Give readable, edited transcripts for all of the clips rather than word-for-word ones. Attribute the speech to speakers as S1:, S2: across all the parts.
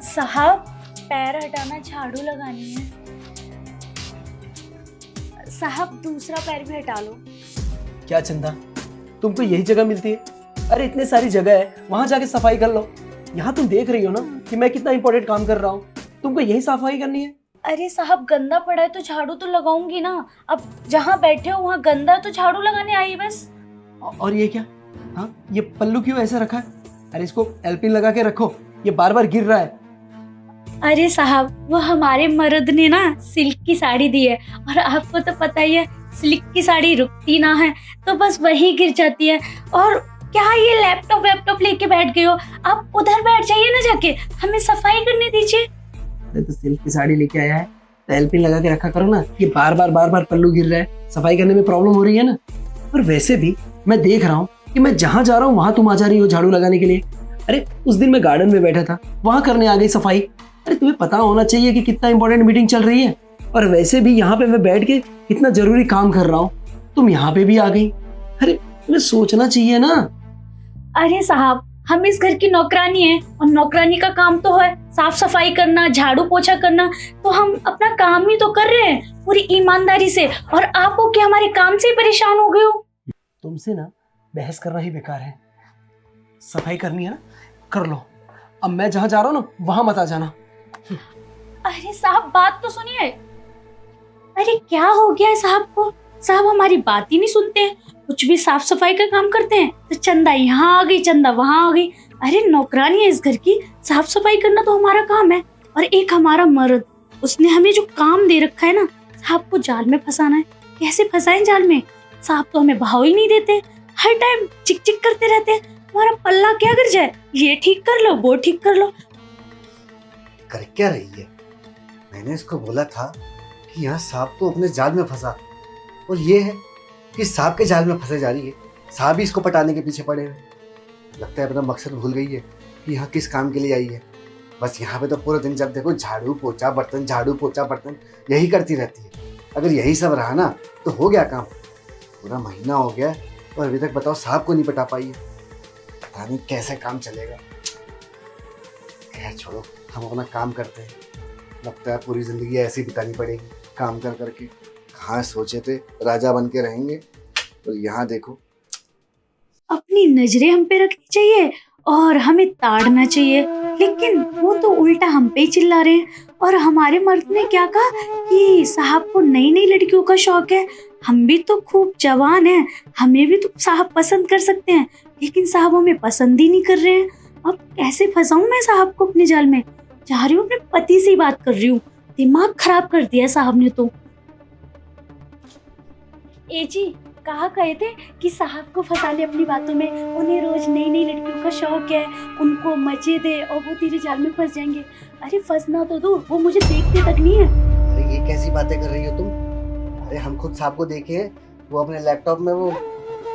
S1: साहब पैर हटाना, झाड़ू लगानी है। साहब दूसरा पैर भी हटा लो।
S2: क्या चंदा, तुम तो यही जगह मिलती है? अरे इतने सारी जगह है, वहां जाके सफाई कर लो। यहाँ तुम देख रही हो ना कि मैं कितना इंपॉर्टेंट काम कर रहा हूँ, तुमको यही सफाई करनी है?
S1: अरे साहब गंदा पड़ा है तो झाड़ू तो लगाऊंगी ना। अब जहाँ बैठे हो वहाँ गंदा है तो झाड़ू लगाने आई बस।
S2: और ये क्या? हाँ, ये पल्लू क्यों ऐसे रखा है? अरे इसको एल्पिन लगा के रखो, ये बार बार गिर रहा है।
S1: अरे साहब वो हमारे मर्द ने ना सिल्क की साड़ी दी है, और आपको तो पता ही है सिल्क की साड़ी रुकती ना है, तो बस वही गिर जाती है। और क्या ये लैपटॉप लेके बैठ गए हो? आप उधर बैठ जाइए ना, जाके हमें सफाई करने दीजिए।
S2: अरे तो सिल्क की साड़ी लेके आया है तो एल्पिन लगा के रखा करो ना। ये बार बार पल्लू गिर रहा है, सफाई करने में प्रॉब्लम हो रही है ना। और वैसे भी मैं देख रहा हूँ कि मैं जहाँ जा रहा हूँ वहां तुम आ जा रही हो झाड़ू लगाने के लिए। अरे उस दिन मैं गार्डन में बैठा था, वहां करने आ गई सफाई। अरे तुम्हें पता होना चाहिए कि कितना इंपॉर्टेंट मीटिंग चल रही है, और वैसे भी यहाँ पे मैं बैठ के इतना जरूरी काम कर रहा हूँ, तुम यहाँ पे भी आ गई। अरे तुम्हें सोचना चाहिए ना।
S1: अरे साहब हम इस घर की नौकरानी है, और नौकरानी का काम तो है साफ सफाई करना, झाड़ू पोछा करना। तो हम अपना काम ही तो कर रहे हैं पूरी ईमानदारी से, और आप हो कि हमारे काम से ही परेशान हो गए हो।
S2: तुमसे ना बहस करना ही बेकार है। सफाई करनी है ना, कर लो। अब मैं जहाँ जा रहा हूँ ना वहां मत आ जाना।
S1: अरे साहब बात तो सुनिए। अरे क्या हो गया है साहब को? साहब हमारी बात ही नहीं सुनते हैं, कुछ भी साफ सफाई का काम करते हैं तो चंदा यहाँ आ गई, चंदा वहां आ गई। अरे नौकरानी है इस घर की, साफ सफाई करना तो हमारा काम है। और एक हमारा मर्द, उसने हमें जो काम दे रखा है ना, साहब को जाल में फंसाना है। कैसे फंसाएं जाल में? साहब तो हमें भाव ही नहीं देते, हर टाइम चिक चिक करते रहते हैं। हमारा पल्ला क्या गिर जाए, ये ठीक कर लो, वो ठीक कर लो।
S3: कर क्या रही है? मैंने इसको बोला था कि यहाँ सांप तो अपने जाल में फंसा, और ये है कि सांप के जाल में फंसे जा रही है। सांप भी इसको पटाने के पीछे पड़े हुए। लगता है अपना मकसद भूल गई है कि यहाँ किस काम के लिए आई है। बस यहाँ पे तो पूरे दिन जब देखो झाड़ू पोछा बर्तन, झाड़ू पोछा बर्तन यही करती रहती है। अगर यही सब रहा ना तो हो गया काम। पूरा महीना हो गया और अभी तक बताओ सांप को नहीं पटा पाई है। पता नहीं कैसे काम चलेगा। खैर छोड़ो, हम अपना काम करते हैं। लगता है पूरी जिंदगी ऐसी बितानी पड़ेगी काम कर करके। कहाँ सोचे थे राजा बन के रहेंगे, और यहाँ देखो।
S1: अपनी नजरें हम पे रखनी चाहिए और हमें ताड़ना चाहिए, लेकिन वो तो उल्टा हम पे ही चिल्ला रहे हैं। और हमारे मर्द ने क्या कहा कि साहब को नई नई लड़कियों का शौक है। हम भी तो खूब जवान हैं, हमें भी तो साहब पसंद कर सकते हैं, लेकिन साहब हमें पसंद ही नहीं कर रहे हैं। अब कैसे फंसाऊं मैं साहब को अपने जाल में? जा रही हूँ अपने पति से ही बात कर रही हूँ। दिमाग खराब कर दिया साहब ने तो। ए जी, कहा गए थे कि साहब को फंसा ले अपनी बातों में, उन्हें रोज नई नई लड़कियों का शौक है, उनको मजे दे और वो तेरे जाल में फंस जाएंगे। अरे फंसना तो दूर, वो मुझे देखते तक नहीं है।
S3: अरे ये कैसी बातें कर रही हो तुम? अरे हम खुद सांप को देखे हैं, वो अपने लैपटॉप में वो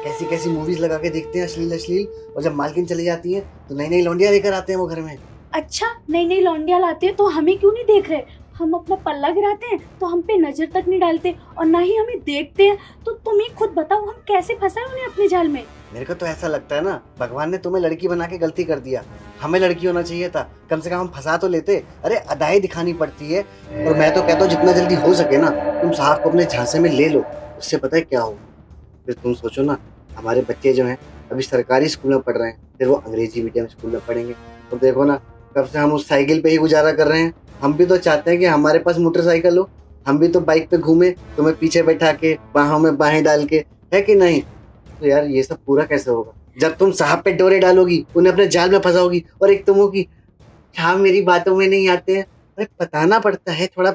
S3: कैसी कैसी मूवीज लगा के देखते हैं, अश्लील अश्लील। और जब मालकिन चली जाती है तो नई नई लौंडियां लेकर आते हैं वो घर में।
S1: अच्छा नई नई लौंडियां लाते हैं तो हमें क्यों नहीं देख रहे? हम अपना पल्ला गिराते हैं तो हम पे नजर तक नहीं डालते, और ना ही हमें देखते हैं। तो तुम ही खुद बताओ हम कैसे फंसाए उन्हें अपने जाल में?
S3: मेरे को तो ऐसा लगता है ना, भगवान ने तुम्हें लड़की बना के गलती कर दिया। हमें लड़की होना चाहिए था, कम से कम हम फंसा तो लेते। अरे अदाएं दिखानी पड़ती है। और मैं तो कहता हूँ जितना जल्दी हो सके ना तुम साहब को अपने झांसे में ले लो। उससे पता है क्या हो, फिर तुम सोचो ना, हमारे बच्चे जो हैं अभी सरकारी स्कूल में पढ़ रहे हैं, फिर वो अंग्रेजी मीडियम स्कूल में पढ़ेंगे। तो देखो ना कब से हम उस साइकिल पे ही गुजारा कर रहे हैं। हम भी तो चाहते हैं कि हमारे पास मोटरसाइकिल हो, हम भी तो बाइक पे घूमे, तुम्हें पीछे बैठा के बाहों में बाहें डाल के, है कि नहीं? तो यार ये सब पूरा कैसे होगा जब तुम साहब पे डोरे डालोगी, उन्हें अपने जाल में फंसाओगी, और एक तुम होगी क्या मेरी बातों में नहीं आते हैं। अरे बताना पड़ता है, थोड़ा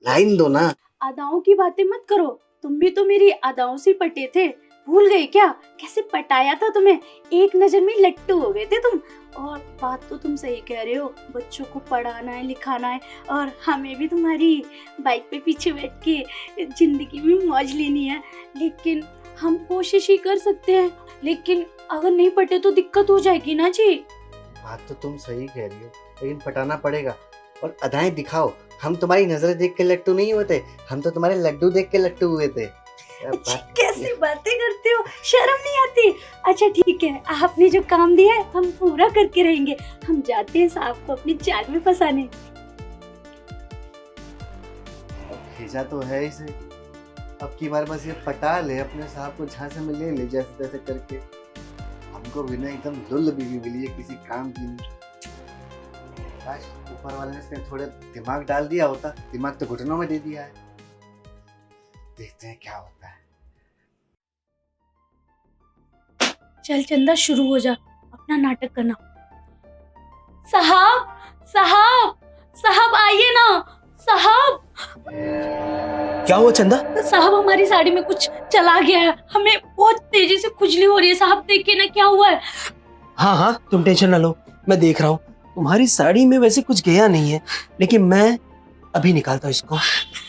S3: लाइन दो ना।
S1: अदाओं की बातें मत करो, तुम भी तो मेरी अदाओं से पटे थे। भूल गए क्या कैसे पटाया था तुम्हें? एक नजर में लट्टू हो गए थे तुम। और बात तो तुम सही कह रहे हो, बच्चों को पढ़ाना है लिखाना है, और हमें भी तुम्हारी बाइक पे पीछे बैठ के जिंदगी में मौज लेनी है। लेकिन हम कोशिश ही कर सकते हैं, लेकिन अगर नहीं पटे तो दिक्कत हो जाएगी ना जी।
S3: बात तो तुम सही कह रही हो, लेकिन पटाना पड़ेगा और अदाएं दिखाओ। हम तुम्हारी नजरें देख के लट्टू नहीं हुए थे, हम तो तुम्हारे लड्डू देख के लट्टू हुए थे।
S1: कैसी बातें करते हो, शर्म नहीं आती? अच्छा ठीक है, आपने जो काम दिया है हम पूरा करके रहेंगे। हम जाते हैं साहब को अपनी जाल में फंसाने।
S3: भेजा तो है इसे, अब की बार बस ये पटा ले, अपने साहब को झांसे में ले ले जैसे तैसे करके। हमको भी ना एकदम लुल्ल बीवी मिली है, किसी काम की नहीं। काश ऊपर वाले ने इसमें थोड़ा दिमाग डाल दिया होता, दिमाग तो घुटनों में दे दिया है। देखते हैं क्या होता है।
S1: चल चंदा शुरू हो जा, अपना नाटक करना। साहब साहब साहब आइए ना साहब।
S2: क्या हुआ चंदा?
S1: साहब हमारी साड़ी में कुछ चला गया है, हमें बहुत तेजी से खुजली हो रही है। साहब देखिए ना क्या हुआ है।
S2: हाँ हाँ तुम टेंशन ना लो, मैं देख रहा हूँ। तुम्हारी साड़ी में वैसे कुछ गया नहीं है, लेकिन मैं अभी निकालता हूँ इसको।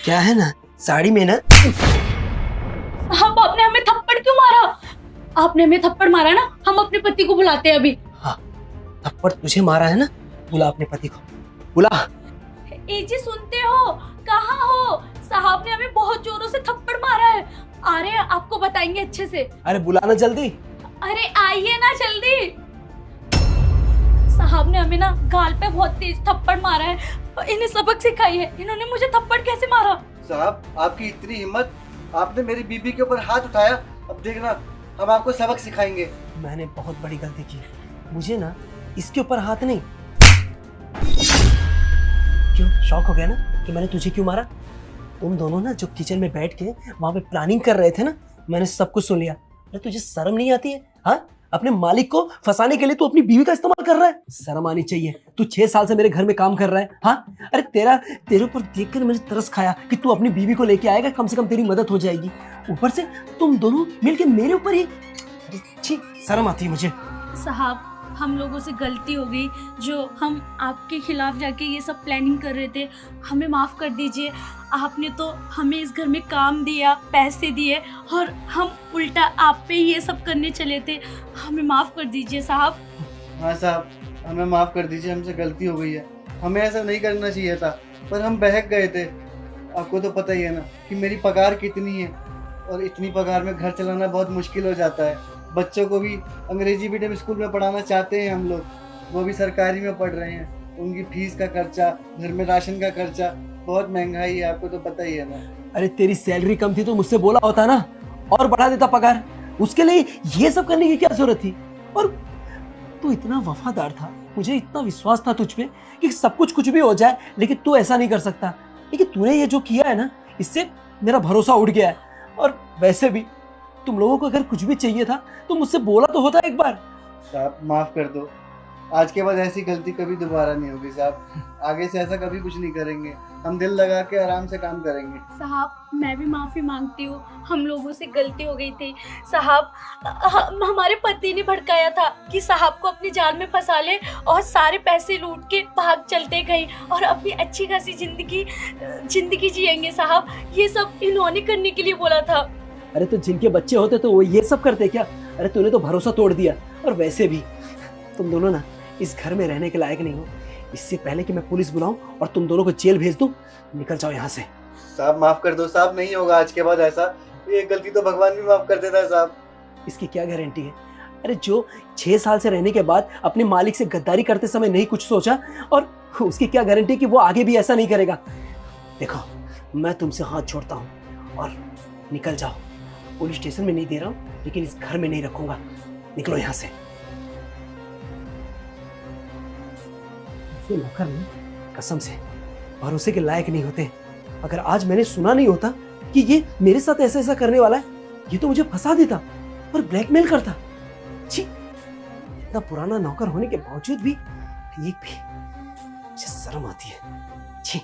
S2: क्या है ना, साड़ी में ना।
S1: साहब आपने हमें थप्पड़ क्यों मारा? आपने हमें थप्पड़ मारा ना, हम अपने पति को बुलाते हैं अभी।
S2: हाँ थप्पड़ तुझे मारा है ना, बुला अपने पति को, बुला।
S1: जी सुनते हो, कहाँ हो? साहब ने हमें बहुत जोरों से थप्पड़ मारा है। आ रहे हैं, आपको बताएंगे अच्छे से।
S2: अरे बुलाना जल्दी।
S1: अरे आइए ना जल्दी। साहब ने हमें ना गाल पे बहुत तेज थप्पड़ मारा है, इन्हें सबक सिखाई है। इन्होंने मुझे थप्पड़ कैसे मारा?
S3: साहब आपकी इतनी हिम्मत, आपने मेरी बीबी के ऊपर हाथ उठाया। अब देखना हम आपको सबक सिखाएंगे।
S2: मैंने बहुत बड़ी गलती की, मुझे ना इसके ऊपर हाथ नहीं। क्यों शौक हो गया ना कि मैंने तुझे क्यों मारा? तुम दोनों ना जो किचन में बैठ के वहां पे प्लानिंग कर रहे थे ना, मैंने सब कुछ सुन लिया। अरे तुझे शर्म नहीं आती है? हाँ, अपने मालिक को फंसाने के लिए तू अपनी बीवी का इस्तेमाल कर रहा है। शर्म आनी चाहिए। तू 6 साल से मेरे घर में काम कर रहा है। हाँ, अरे तेरे ऊपर देखकर मैंने तरस खाया कि तू अपनी बीवी को लेके आएगा, कम से कम तेरी मदद हो जाएगी। ऊपर से तुम दोनों मिलके मेरे ऊपर ही। अच्छी शर्म आती है मुझे।
S1: साहब हम लोगों से गलती हो गई, जो हम आपके खिलाफ जाके ये सब प्लानिंग कर रहे थे, हमें माफ़ कर दीजिए। आपने तो हमें इस घर में काम दिया, पैसे दिए, और हम उल्टा आप पे ये सब करने चले थे। हमें माफ़ कर दीजिए साहब।
S3: हाँ साहब, हमें माफ़ कर दीजिए, हमसे गलती हो गई है। हमें ऐसा नहीं करना चाहिए था, पर हम बहक गए थे। आपको तो पता ही है ना कि मेरी पगार कितनी है, और इतनी पगार में घर चलाना बहुत मुश्किल हो जाता है। बच्चों को भी अंग्रेजी मीडियम स्कूल में पढ़ाना चाहते हैं हम लोग, वो भी सरकारी में पढ़ रहे हैं। उनकी फीस का खर्चा, घर में राशन का खर्चा, बहुत महंगाई है, आपको तो पता ही है ना।
S2: अरे तेरी सैलरी कम थी तो मुझसे बोला होता ना, और बढ़ा देता पगार। उसके लिए ये सब करने की क्या जरूरत थी? और तू इतना वफादार था, मुझे इतना विश्वास था तुझ पे कि सब कुछ भी हो जाए, लेकिन तू ऐसा नहीं कर सकता। लेकिन तूने ये जो किया है ना, इससे मेरा भरोसा उड़ गया है। और वैसे भी तुम लोगों को अगर कुछ भी चाहिए था तो मुझसे बोला तो होता एक बार।
S3: साहब माफ़ कर दो, आज के बाद ऐसी गलती कभी दोबारा नहीं होगी साहब। आगे से ऐसा कभी कुछ नहीं करेंगे, हम दिल लगा के आराम से काम करेंगे।
S1: साहब मैं भी माफ़ी मांगती हूँ, हम लोगों से गलती हो गई थी। साहब हमारे पति ने भड़काया था कि साहब को अपनी जाल में फंसा ले और सारे पैसे लूट के भाग चलते गए और अपनी अच्छी खासी जिंदगी जिएंगे। साहब ये सब इन्होंने करने के लिए बोला था।
S2: अरे तो जिनके बच्चे होते तो वो ये सब करते क्या? अरे तूने तो भरोसा तोड़ दिया। और वैसे भी तुम दोनों ना इस घर में रहने के लायक नहीं हो। इससे पहले कि मैं पुलिस बुलाऊं और तुम दोनों को जेल भेज दूं, निकल जाओ यहाँ से।
S3: साहब माफ़ कर दो साहब, नहीं होगा आज के बाद ऐसा। ये गलती तो भगवान भी माफ़ कर देता है साहब।
S2: इसकी क्या गारंटी है? अरे जो 6 साल से रहने के बाद अपने मालिक से गद्दारी करते समय नहीं कुछ सोचा, और उसकी क्या गारंटी कि वो आगे भी ऐसा नहीं करेगा? देखो मैं तुमसे हाथ छोड़ता हूँ और निकल जाओ। पुलिस स्टेशन में नहीं दे रहा हूँ, लेकिन इस घर में नहीं रखूंगा। निकलो यहाँ से। नौकर में कसम से भरोसे के लायक नहीं होते। अगर आज मैंने सुना नहीं होता कि ये मेरे साथ ऐसा ऐसा करने वाला है, ये तो मुझे फंसा देता और ब्लैकमेल करता। छी, इतना पुराना नौकर होने के बावजूद भी एक भी मुझे शर्म आती है। छी।